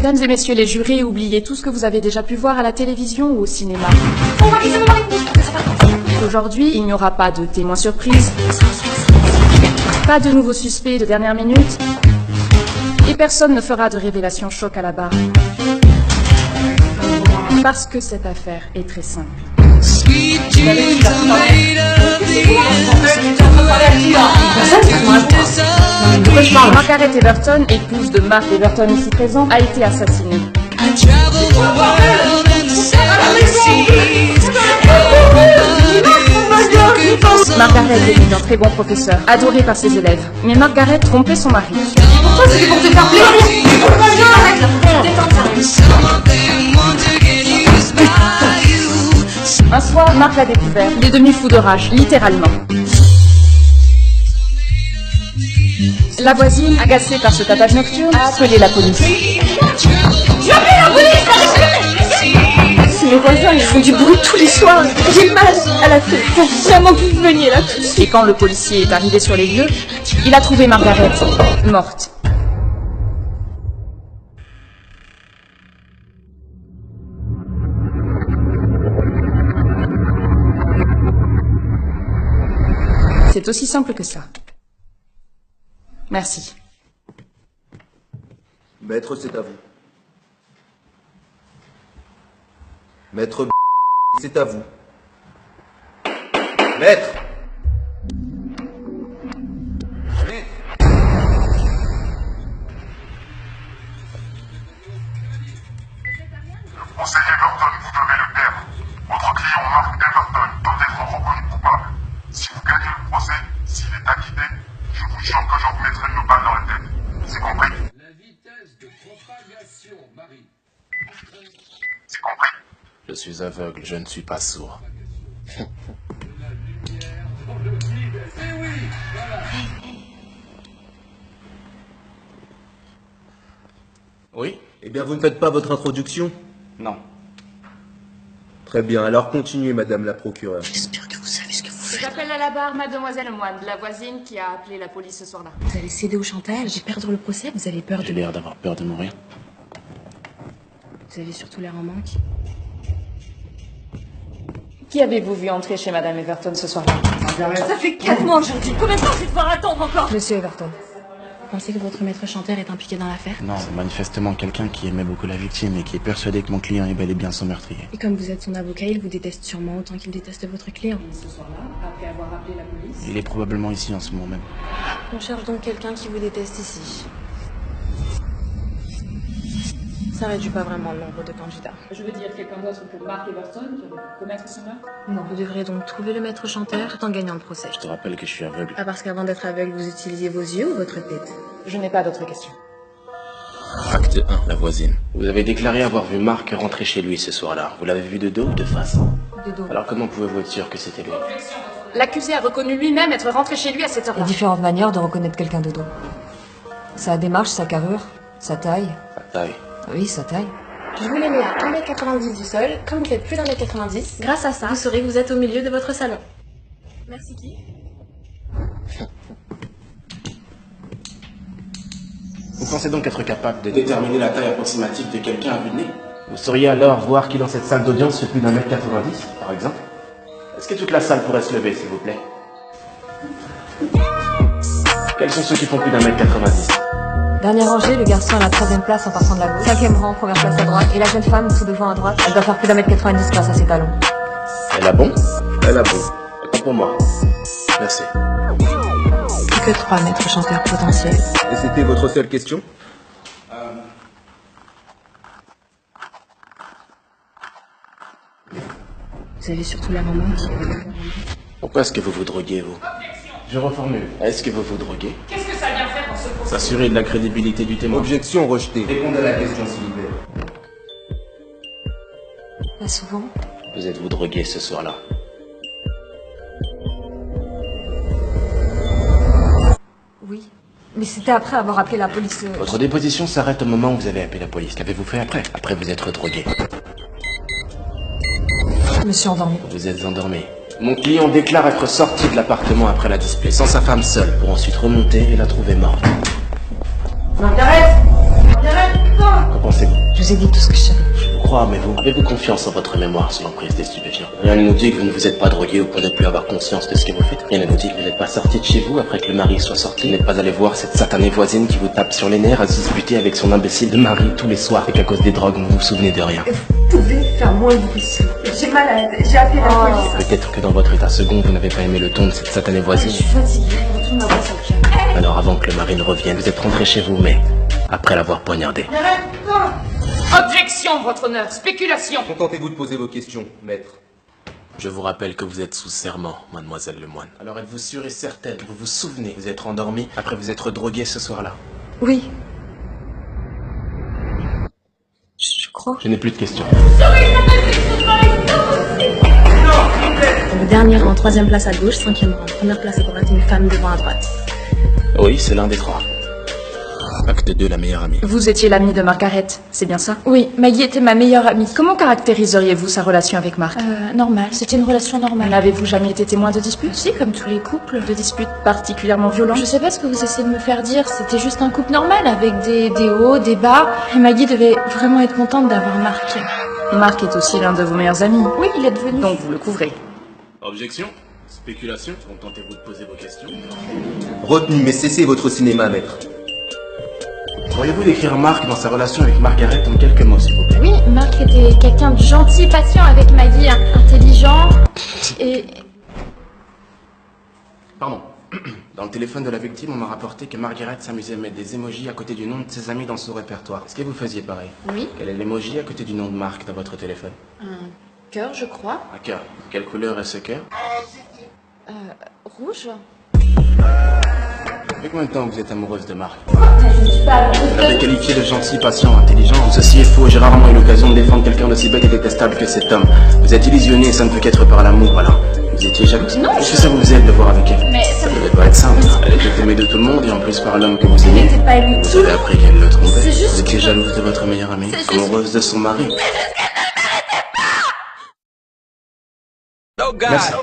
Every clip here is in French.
Mesdames et messieurs les jurés, oubliez tout ce que vous avez déjà pu voir à la télévision ou au cinéma. Aujourd'hui, il n'y aura pas de témoins surprises, pas de nouveaux suspects de dernière minute, et personne ne fera de révélation choc à la barre. Parce que cette affaire est très simple. Margaret Everton, épouse de Mark Everton ici présent, a été assassinée. Margaret était un très bon professeur, adoré par ses élèves. Mais Margaret trompait son mari. Pourquoi c'était pour te faire Un soir, Mark l'a découvert. Il est devenu fou de rage, littéralement. La voisine, agacée par ce tapage nocturne, a appelé la police. J'ai appelé la police. C'est mes voisins, ils font du bruit tous les soirs. J'ai mal à la tête. Faut vraiment que vous veniez là tout de suite. Et quand le policier est arrivé sur les lieux, il a trouvé Margaret morte. C'est aussi simple que ça. Merci. Maître, c'est à vous. Maître, c'est à vous. Maître! Conseiller Everton, vous devez le perdre. Votre client Mark Everton doit être reconnu coupable. Si vous gagnez le procès, s'il est acquitté, je vous jure que je vous mettrai une balle dans la tête. C'est compris? La vitesse de propagation, Marie. C'est compris? Je suis aveugle, je ne suis pas sourd. Oui? Eh bien, vous ne faites pas votre introduction? Non. Très bien, alors continuez, madame la procureure. J'espère que vous savez ce que vous faites. J'appelle à la barre mademoiselle Moine, la voisine qui a appelé la police ce soir-là. Vous allez céder au chantage et perdre le procès. Vous avez peur J'ai l'air d'avoir peur de mourir. Vous avez surtout l'air en manque. Qui avez-vous vu entrer chez madame Everton ce soir-là? Ça fait 4 mois que je dis. Combien de temps je vais devoir attendre encore? Monsieur Everton. Vous pensez que votre maître chanteur est impliqué dans l'affaire? Non, c'est manifestement quelqu'un qui aimait beaucoup la victime et qui est persuadé que mon client est bel et bien son meurtrier. Et comme vous êtes son avocat, il vous déteste sûrement autant qu'il déteste votre client. Ce soir-là, après avoir appelé la police. Il est probablement ici en ce moment même. On cherche donc quelqu'un qui vous déteste ici. Ça réduit pas vraiment le nombre de candidats. Je veux dire quelqu'un d'autre que Mark Everton qui aurait pu commettre ce meurtre? Non. Vous devrez donc trouver le maître chanteur tout en gagnant le procès. Je te rappelle que je suis aveugle. Ah, parce qu'avant d'être aveugle, vous utilisiez vos yeux ou votre tête? Je n'ai pas d'autres questions. Acte 1, la voisine. Vous avez déclaré avoir vu Mark rentrer chez lui ce soir-là. Vous l'avez vu de dos ou de face? De dos. Alors comment pouvez-vous être sûr que c'était lui? L'accusé a reconnu lui-même être rentré chez lui à cette Il y a heure-là. différentes manières de reconnaître quelqu'un de dos. Sa démarche, sa carrure, sa taille. Sa taille. Oui, sa taille. Je vous les mets à 1m90 du sol. Comme vous faites plus d'1m90, grâce à ça, vous saurez que vous êtes au milieu de votre salon. Merci qui? Vous pensez donc être capable de déterminer la taille approximative de quelqu'un à vue de nez? Vous sauriez alors voir qui dans cette salle d'audience fait plus d'1m90, par exemple? Est-ce que toute la salle pourrait se lever, s'il vous plaît? Quels sont ceux qui font plus d'1m90? Dernière rangée, le garçon à la 3e place en partant de la gauche. 5e rang, première place à droite. Et la jeune femme tout devant à droite. Elle doit faire plus d'1m90 grâce à ses talons. Elle a bon? Elle a bon. Pas pour moi. Merci. Plus que 3 maîtres chanteurs potentiels. Et c'était votre seule question? Vous avez surtout l'air en manque. Pourquoi est-ce que vous vous droguez, vous? Je reformule. Est-ce que vous vous droguez? Qu'est-ce que ça vient faire dans ce procès? S'assurer de la crédibilité du témoin. Objection rejetée. Répondez à la question, s'il vous plaît. Pas souvent. Vous êtes-vous drogué ce soir-là? Oui. Mais c'était après avoir appelé la police. Votre déposition s'arrête au moment où vous avez appelé la police. Qu'avez-vous fait après? Après vous être drogué. Je me suis endormie. Vous êtes endormi. Mon client déclare être sorti de l'appartement après la dispute, sans sa femme seule, pour ensuite remonter et la trouver morte. Margaret! Margaret, putain! pensez-vous? Je vous ai dit tout ce que je savais. Je vous crois, mais vous avez-vous confiance en votre mémoire sous l'emprise des stupéfiants? Rien ne nous dit que vous ne vous êtes pas drogué au point de ne plus avoir conscience de ce que vous faites. Rien ne nous dit que vous n'êtes pas sorti de chez vous après que le mari soit sorti. Vous n'êtes pas allé voir cette satanée voisine qui vous tape sur les nerfs à se disputer avec son imbécile de mari tous les soirs et qu'à cause des drogues, vous vous souvenez de rien. Vous pouvez faire moins de bruit, s'il vous plaît. J'ai mal à la tête, j'ai appelé la police. Peut-être que dans votre état second, vous n'avez pas aimé le ton de cette satanée Je voisine. suis fatiguée, retourne ma voix au calme. Alors avant que le mari ne revienne, vous êtes rentré chez vous, mais après l'avoir poignardé. Objection, votre honneur. Spéculation. Contentez-vous de poser vos questions, maître. Je vous rappelle que vous êtes sous serment, mademoiselle Lemoine. Alors êtes-vous sûre et certaine que vous vous souvenez vous êtes endormi après vous être drogué ce soir-là? Oui. Je crois. Je n'ai plus de questions. Le dernier rang, 3e place à gauche, 5e rang, 1re place à droite, une femme devant à droite. Oui, c'est l'un des trois. Acte 2, la meilleure amie. Vous étiez l'ami de Margaret, c'est bien ça? Oui, Maggie était ma meilleure amie. Comment caractériseriez-vous sa relation avec Mark? Normal, c'était une relation normale. N'avez-vous jamais été témoin de disputes? Si, comme tous les couples. De disputes particulièrement violentes? Je sais pas ce que vous essayez de me faire dire, c'était juste un couple normal, avec des hauts, des bas. Et Maggie devait vraiment être contente d'avoir Mark. Mark est aussi l'un de vos meilleurs amis. Oui, il est devenu. Donc vous le couvrez. Objection? Spéculation? Contentez-vous de poser vos questions. Retenu, mais cessez votre cinéma, maître. Pourriez-vous décrire Mark dans sa relation avec Margaret en quelques mots, s'il vous plaît? Oui, Mark était quelqu'un de gentil, patient avec Maggie, intelligent et... Pardon. Dans le téléphone de la victime, on m'a rapporté que Margaret s'amusait à mettre des émojis à côté du nom de ses amis dans son répertoire. Est-ce que vous faisiez pareil? Oui, Quel est l'emoji à côté du nom de Mark dans votre téléphone? un cœur, je crois. Un cœur. Quelle couleur est ce cœur? Rouge. Depuis combien de temps vous êtes amoureuse de Mark? Vous l'avez qualifié de gentil, patient, intelligent. Ceci est faux, j'ai rarement eu l'occasion de défendre quelqu'un d'aussi bête et détestable que cet homme. Vous êtes illusionné et ça ne peut qu'être par l'amour, alors. Vous étiez jalouse? Non, Est-ce que ça vous faisait de le voir avec elle? Mais Ça devait pas être simple. Elle était aimée de tout le monde et en plus par l'homme que vous aimez. c'était pas lui. Vous avez appris qu'elle le trompait. C'est juste Vous étiez que- jalouse de votre meilleure amie, C'est juste- amoureuse de son mari. Merci.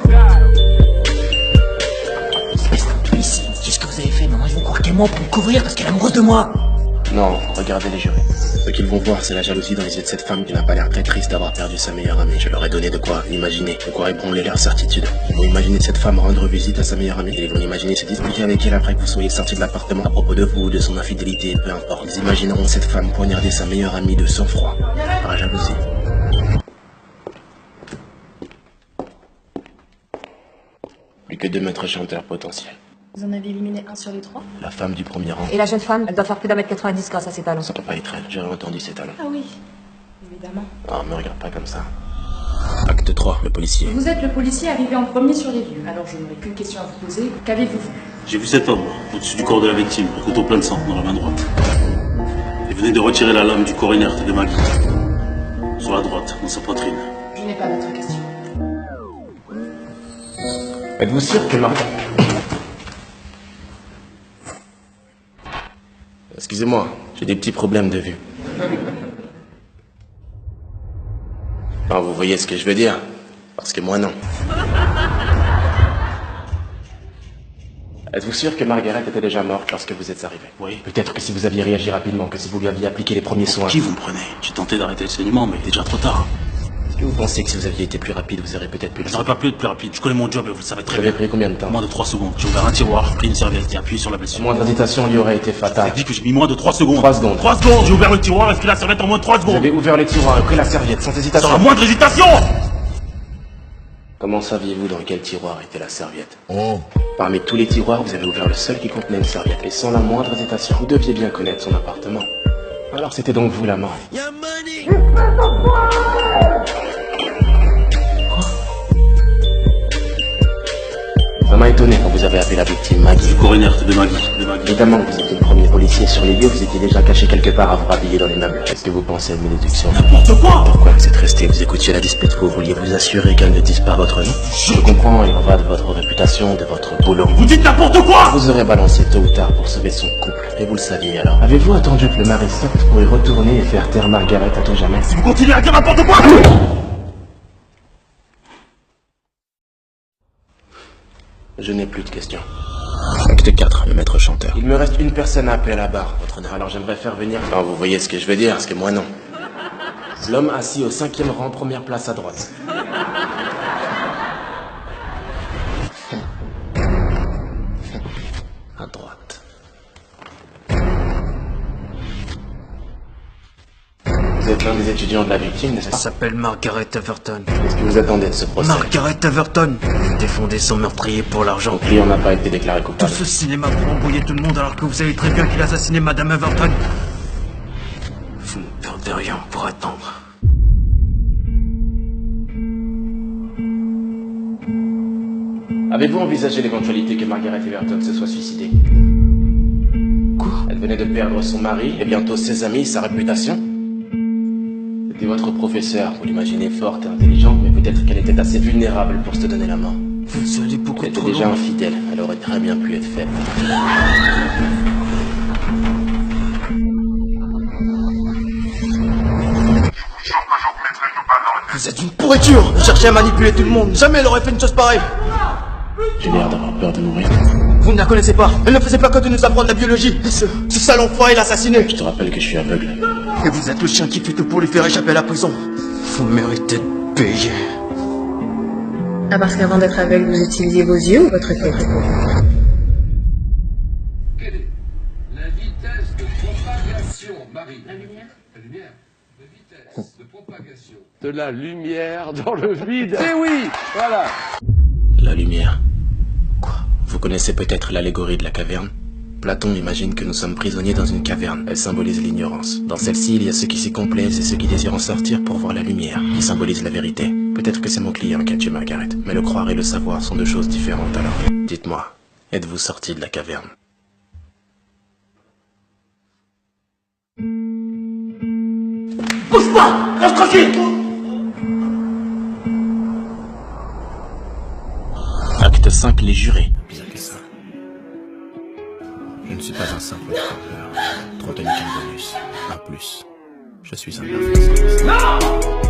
Qu'est-ce que vous avez fait? Maman, ils vont croire qu'elle ment pour me couvrir parce qu'elle est amoureuse de moi. Non, regardez les jurés. Ce qu'ils vont voir, c'est la jalousie dans les yeux de cette femme qui n'a pas l'air très triste d'avoir perdu sa meilleure amie. Je leur ai donné de quoi imaginer, de quoi ébranler leur certitude. Ils vont imaginer cette femme rendre visite à sa meilleure amie. Et ils vont imaginer se disputer avec elle après que vous soyez sortis de l'appartement. À propos de vous, de son infidélité, peu importe. Ils imagineront cette femme poignarder sa meilleure amie de sang-froid, par jalousie. Plus que 2 maîtres chanteurs potentiels. Vous en avez éliminé un sur les 3? La femme du premier rang. Et la jeune femme, elle doit faire plus d'1m90 grâce à ses talons. Ça peut pas être elle, j'ai entendu ces talons. Ah oui, évidemment. Ah, me regarde pas comme ça. Acte 3, le policier. Vous êtes le policier arrivé en premier sur les lieux. Alors je n'aurai qu'une question à vous poser. Qu'avez-vous vu? J'ai vu cet homme au-dessus du corps de la victime, le couteau plein de sang dans la main droite. Il venait de retirer la lame du corps inerte de Maggie. Sur la droite, dans sa poitrine. Je n'ai pas d'autres questions. Êtes-vous sûr que Margaret... Excusez-moi, j'ai des petits problèmes de vue. Non, vous voyez ce que je veux dire? Parce que moi, non. Êtes-vous sûr que Margaret était déjà morte lorsque vous êtes arrivé? Oui. Peut-être que si vous aviez réagi rapidement, que si vous lui aviez appliqué les premiers soins... Qui vous me prenez? J'ai tenté d'arrêter le saignement, mais il était déjà trop tard. Est-ce que vous pensez que si vous aviez été plus rapide, vous auriez peut-être pu le J'aurais pas pu être plus rapide. Je connais mon job et vous le savez Vous très avez bien. pris combien de temps? Moins de 3 secondes. J'ai ouvert un tiroir, pris une serviette et appuyé sur la blessure. Moins d'hésitation lui aurait été fatale. J'ai dit que j'ai mis moins de 3 secondes. 3 secondes. 3 secondes! J'ai ouvert le tiroir et pris la serviette en moins de 3 Vous secondes. avez ouvert les tiroirs et pris la serviette sans hésitation. Sans la moindre hésitation! Comment saviez-vous dans quel tiroir était la serviette? Parmi tous les tiroirs, vous avez ouvert le seul qui contenait une serviette, et sans la moindre hésitation. Vous deviez bien connaître son appartement. Alors c'était donc vous l'amant. Ça m'a étonné quand vous avez appelé la victime Maggie. Du corps inerte de Maggie. Évidemment que vous étiez le premier policier sur les lieux, vous étiez déjà caché quelque part à vous rhabiller dans les meubles. Qu'est-ce que vous pensez de mes déductions? N'importe quoi! Pourquoi vous êtes resté? Vous écoutiez la dispute, vous vouliez vous assurer qu'elle ne dise pas votre nom? Je comprends, il en va de votre réputation, de votre boulot. Vous dites n'importe quoi! Vous aurez balancé tôt ou tard pour sauver son couple, et vous le saviez alors. Avez-vous attendu que le mari sorte pour y retourner et faire taire Margaret à tout jamais? Si vous continuez à dire n'importe quoi! Je n'ai plus de questions. Acte Acte 4, le maître chanteur. Il me reste une personne à appeler à la barre, votre honneur. Alors j'aimerais faire venir... Enfin, vous voyez ce que je veux dire, parce que moi non. L'homme assis au 5e rang, première place à droite. À droite. Vous êtes l'un des étudiants de la victime, n'est-ce pas? Elle s'appelle Margaret Everton. Qu'est-ce que vous attendez de ce procès? Margaret Everton défendait son meurtrier pour l'argent. Mon client n'a pas été déclaré coupable. Tout ce cinéma pour embrouiller tout le monde alors que vous savez très bien qu'il a assassiné Madame Everton. Vous ne perdez rien pour attendre. Avez-vous envisagé l'éventualité que Margaret Everton se soit suicidée? Quoi? Elle venait de perdre son mari et bientôt ses amis, sa réputation. C'était votre professeur, vous l'imaginez forte et intelligente, mais peut-être qu'elle était assez vulnérable pour se donner la mort. Vous allez beaucoup Elle était trop déjà loin. infidèle, elle aurait très bien pu être faible. Vous êtes une pourriture. Vous cherchez à manipuler tout le monde. Jamais elle aurait fait une chose pareille. J'ai l'air d'avoir peur de mourir. Vous ne la connaissez pas. Elle ne faisait pas que de nous apprendre la biologie. Ce sale enfoiré l'a assassiné. Je te rappelle que je suis aveugle. Et vous êtes le chien qui fait tout pour lui faire échapper à la prison. Vous méritez de payer. Ah, parce qu'avant d'être aveugle, vous utilisiez vos yeux ou votre tête? Quelle est la vitesse de propagation, Marie? La lumière. La lumière. La vitesse de propagation. De la lumière dans le vide. Eh oui, voilà. La lumière. Quoi? Vous connaissez peut-être l'allégorie de la caverne? Platon imagine que nous sommes prisonniers dans une caverne. Elle symbolise l'ignorance. Dans celle-ci, il y a ceux qui s'y complaisent et ceux qui désirent en sortir pour voir la lumière, qui symbolise la vérité. Peut-être que c'est mon client qui a tué Margaret, mais le croire et le savoir sont deux choses différentes alors. Dites-moi, êtes-vous sorti de la caverne? Bouge pas. Reste tranquille. Acte 5, les jurés. Pire que ça. Je ne suis pas un simple trompleur. Trop de bonus. Un plus. Je suis un bienfaisant. Non!